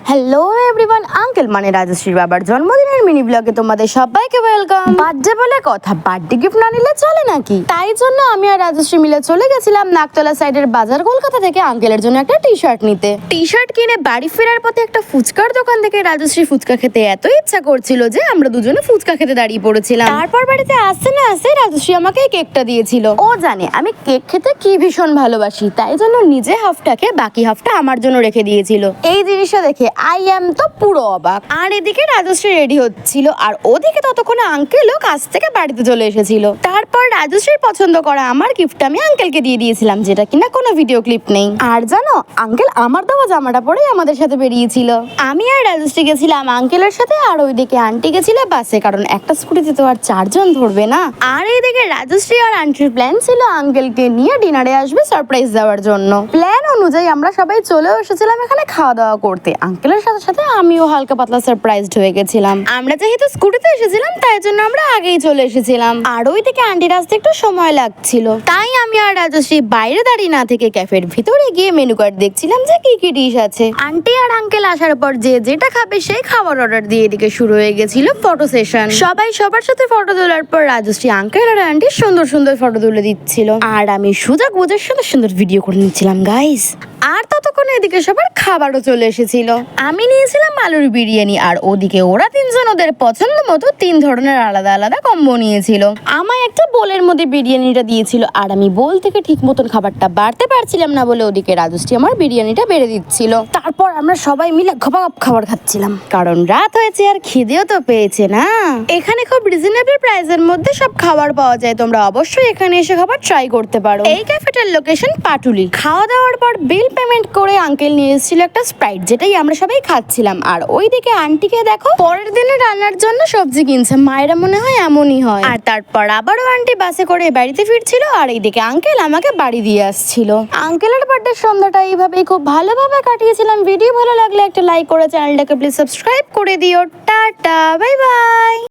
Hello everyone, uncle মানে রাজশ্রীর বাবার জন্মদিনের মিনি ব্লগে তোমাদের সবাইকে ওয়েলকাম। বার্থডে বলে কথা, বার্থডে গিফট না নিলে চলে নাকি? তাই জন্য আমি আর রাজশ্রী মিলে চলে গেছিলাম নাকতলা সাইডের বাজার কলকাতা থেকে আঙ্কেলের জন্য একটা টি শার্ট নিতে। টি শার্ট কিনে বাড়ি ফেরার পথে একটা ফুচকার দোকান থেকে রাজশ্রী ফুচকা খেতে এত ইচ্ছা করছিল যে আমরা দুজনে ফুচকা খেতে দাঁড়িয়ে পড়েছিলাম। তারপর বাড়িতে আসতে না আসতে রাজশ্রী আমাকে কেকটা দিয়েছিল। ও জানে আমি কেক খেতে কি ভীষণ ভালোবাসি, তাই জন্য নিজে হাফটাকে বাকি হাফটা আমার জন্য রেখে দিয়েছিল। এই জিনিসটা দেখে আই এম তো পুরো অবাক। আর এদিকে রাজশ্রী রেডি হচ্ছিল আর ওদিকে ততক্ষণে আঙ্কেলও কাছ থেকে বাড়িতে চলে এসেছিল। তারপর রাজশ্রীর পছন্দ করা আমার গিফট আমি আঙ্কেলকে দিয়ে দিয়েছিলাম, যেটা কিনা কোনো ভিডিও ক্লিপ নেই। আর জানো, আঙ্কেল আমার দেওয়া জামাটা পরেই আমাদের সাথে বেরিয়েছিল। আমি আর রাজশ্রী গেছিলাম আঙ্কেলের সাথে, আর ওইদিকে আন্টি গেছিল বাসে, কারণ একটা স্কুটিতে তো আর চারজন ধরবে না। আর এইদিকে রাজশ্রী আর আন্টির প্ল্যান ছিল আঙ্কেলকে নিয়ে ডিনারে আসবে সারপ্রাইজ দেওয়ার জন্য। প্ল্যান অনুযায়ী আমরা সবাই চলে এসেছিলাম এখানে খাওয়া দাওয়া করতে। আঙ্কেলের সাথে সাথে আমিও হালকা পাতলা সারপ্রাইজড হয়ে গেছিলাম। আমরা যেহেতু স্কুটিতে এসেছিলাম তাই জন্য আমরা আগেই চলে এসেছিলাম। আর ওইদিকে আন্টির আসতে একটু সময় লাগছিল, তাই আমি আর রাজশ্রী বাইরে দাঁড়িয়ে না থেকে ক্যাফের ভিতরে গিয়ে মেনু কার্ড দেখছিলাম যে কি কি ডিশ আছে। আন্টি আর আঙ্কেল আসার পর যে যেটা খাবে সেই খাবার অর্ডার দিয়ে এদিকে শুরু হয়ে গেছিল ফটো সেশন। সবাই সবার সাথে ফটো তোলার পর রাজশ্রী আঙ্কেল আর আন্টি সুন্দর সুন্দর ফটো তুলে দিচ্ছিল, আর আমি সুযোগ বুঝে সুন্দর সুন্দর ভিডিও করে নিচ্ছিলাম গাইস। আর ততক্ষণে এদিকে সবার খাবারও চলে এসেছিল। আমি নিয়েছিলাম আলুর বিরিয়ানি, আর ওদিকে ওরা তিনজন ওদের পছন্দ মতো 3 ধরনের আলাদা আলাদা কম্বো নিয়েছিল। আমায় একটা বোলের মধ্যে বিরিয়ানিটা দিয়েছিল, আর আমি বোল থেকে ঠিক মতন খাবারটা বাড়তে পারছিলাম না বলে ওদিকে রাজশ্রী আমার বিরিয়ানিটা বেড়ে দিচ্ছিল। তারপর আমরা সবাই মিলে ঘপাঘপ খাবার খাচ্ছিলাম, কারণ রাত হয়েছে আর খিদেও তো পেয়েছে না। এখানে খুব রিজনেবল প্রাইসের মধ্যে সব খাবার পাওয়া যায়, তোমরা অবশ্যই এখানে এসে খাবার ট্রাই করতে পারো। এই ক্যাফেটার লোকেশন পাটুলি। খাওয়া দাওয়ার পর বিল পেমেন্ট করে আঙ্কেল নিয়ে এসেছিল একটা স্প্রাইট, যেটাই আমরা সবাই খাচ্ছিলাম। আর ওইদিকে আন্টিকে দেখো পরের দিনে রান্নার জন্য সবজি কিনছে। মায়েরা মনে হয় এমনই হয়। আর তারপর আবারও আন্টি বাসে করে বাড়িতে ফিরছিল, আর এইদিকে আঙ্কেল আমাকে বাড়ি দিয়ে আসছিল। আঙ্কেলের বার্থডে সন্ধ্যাটা এইভাবেই খুব ভালোভাবে কাটিয়েছিলাম। ভিডিও ভালো লাগলে একটা লাইক করে চ্যানেলটাকে প্লিজ সাবস্ক্রাইব করে দিও। Tata, bye bye.